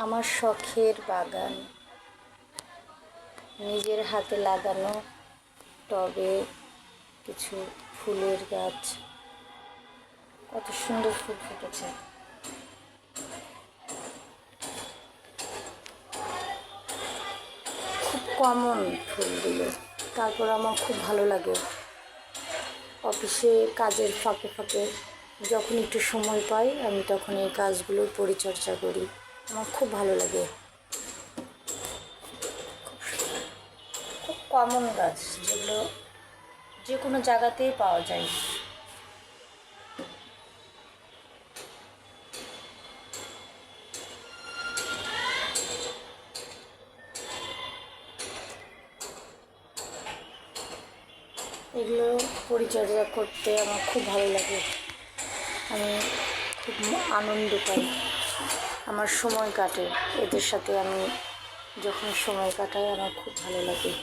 আমার শখের বাগান, নিজের হাতে লাগানো টবে কিছু ফুলের গাছ, কত সুন্দর ফুল ফুটেছে। খুব কমন ফুলগুলো, তারপর আমার খুব ভালো লাগে। অফিসে কাজের ফাঁকে ফাঁকে যখন একটু সময় পাই আমি তখন এই গাছগুলোর পরিচর্যা করি, আমার খুব ভালো লাগে। খুব কমন গাছ, যেগুলো যে কোনো জায়গাতেই পাওয়া যায়। এগুলো পরিচর্যা করতে আমার খুব ভালো লাগে, আমি খুব আনন্দ পাই, আমার সময় কাটে এদের সাথে। আমি যখন সময় কাটাই আমার খুব ভালো লাগে।